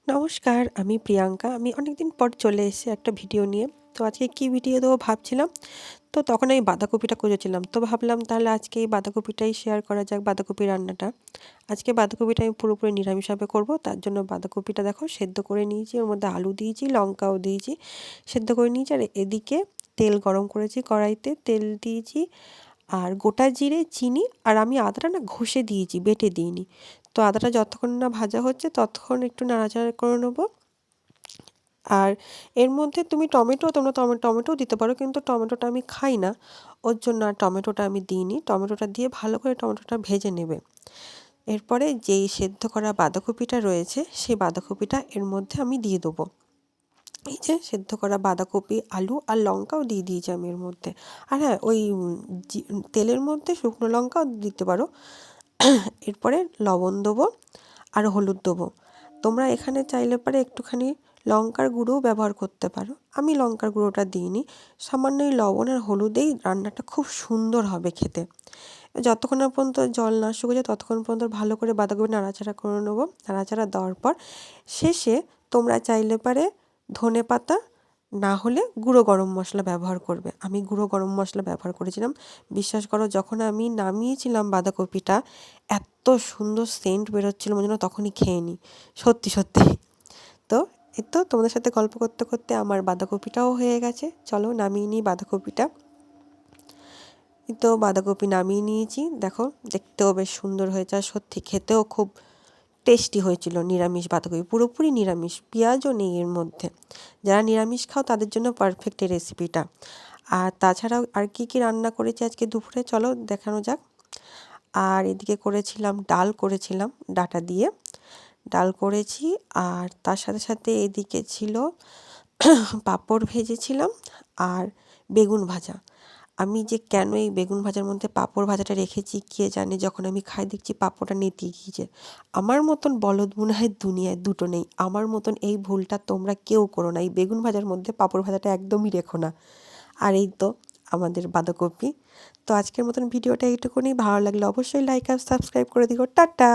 নমস্কার, আমি প্রিয়াঙ্কা। আমি অনেকদিন পর চলে এসেছি একটা ভিডিও নিয়ে। তো আজকে কী ভিডিও দেবো ভাবছিলাম। তো তখন আমি বাঁধাকপিটা খুঁজেছিলাম। তো ভাবলাম তাহলে আজকে এই বাঁধাকপিটাই শেয়ার করা যাক, বাঁধাকপি রান্নাটা। আজকে বাঁধাকপিটা আমি পুরোপুরি নিরামিষভাবে করব। তার জন্য বাঁধাকপিটা দেখো সেদ্ধ করে নিয়েছি, ওর মধ্যে আলু দিয়েছি, লঙ্কাও দিয়েছি, সেদ্ধ করে নিয়েছি। আর এদিকে তেল গরম করেছি, কড়াইতে তেল দিয়েছি, আর গোটা জিরে, চিনি, আর আমি আদাটা না ঘষে দিয়েছি, বেটে দিইনি। তো আদাটা যতক্ষণ না ভাজা হচ্ছে ততক্ষণ একটু নাড়াচাড়া করে নেবো। আর এর মধ্যে তুমি তোমরা টমেটোও দিতে পারো, কিন্তু টমেটোটা আমি খাই না, ওর জন্য আর টমেটোটা আমি দিইনি। টমেটোটা দিয়ে ভালো করে টমেটোটা ভেজে নেবে। এরপরে যেই সেদ্ধ করা বাঁধাকপিটা রয়েছে সেই বাঁধাকপিটা এর মধ্যে আমি দিয়ে দেবো। এই যে সেদ্ধ করা বাঁধাকপি, আলু আর লঙ্কাও দিয়ে দিয়েছি আমি এর মধ্যে। আর হ্যাঁ, ওই তেলের মধ্যে শুকনো লঙ্কাও দিতে পারো। এরপরে লবণ দেবো আর হলুদ দেবো। তোমরা এখানে চাইলে পরে একটুখানি লঙ্কার গুঁড়োও ব্যবহার করতে পারো, আমি লঙ্কার গুঁড়োটা দিইনি। সামান্য এই লবণ আর হলুদেই রান্নাটা খুব সুন্দর হবে খেতে। যতক্ষণ না পর্যন্ত জল না শুকিয়ে যায় ততক্ষণ পর্যন্ত ভালো করে বাঁধাকপি নাড়াচাড়া করে নেবো। নাড়াচাড়া দেওয়ার পর শেষে তোমরা চাইলে পারে ধনেপাতা, না হলে গুঁড়ো গরম মশলা ব্যবহার করবে। আমি গুঁড়ো গরম মশলা ব্যবহার করেছিলাম। বিশ্বাস করো, যখন আমি নামিয়েছিলাম বাঁধাকপিটা, এত সুন্দর সেন্ট বেরোচ্ছিল মনে হয় তখনই খেয়ে নিই। সত্যি সত্যি। তো এই তো তোমাদের সাথে গল্প করতে করতে আমার বাঁধাকপিটাও হয়ে গেছে। চলো নামিয়ে নিই বাঁধাকপিটা। এই তো বাঁধাকপি নামিয়ে নিয়েছি, দেখো দেখতেও বেশ সুন্দর হয়েছে, আর সত্যি খেতেও খুব টেস্টি হয়েছিল। নিরামিষ বাঁধাকপি, পুরোপুরি নিরামিষ, পেঁয়াজও নেই এর মধ্যে। যারা নিরামিষ খাও তাদের জন্য পারফেক্ট এই রেসিপিটা। আর তাছাড়াও আর কী কী রান্না করেছি আজকে দুপুরে চলো দেখানো যাক। আর এদিকে করেছিলাম ডাল, করেছিলাম ডাঁটা দিয়ে ডাল করেছি। আর তার সাথে সাথে এদিকে ছিল পাঁপড় ভেজেছিলাম আর বেগুন ভাজা। আমি যে কেন এই বেগুন ভাজার মধ্যে পাঁপড় ভাজাটা রেখেছি কে জানে, যখন আমি খাই দেখছি পাঁপড়টা নেতিয়ে গিয়েছে। আমার মতন বলদ মনে হয় দুনিয়ায় দুটো নেই। আমার মতন এই ভুলটা তোমরা কেউ করো না, এই বেগুন ভাজার মধ্যে পাঁপড় ভাজাটা একদমই রেখো না। আর এই তো আমাদের বাঁধাকপি। তো আজকের মতন ভিডিওটা এইটুকুনি। ভালো লাগলে অবশ্যই লাইক আর সাবস্ক্রাইব করে দিও। টাটা।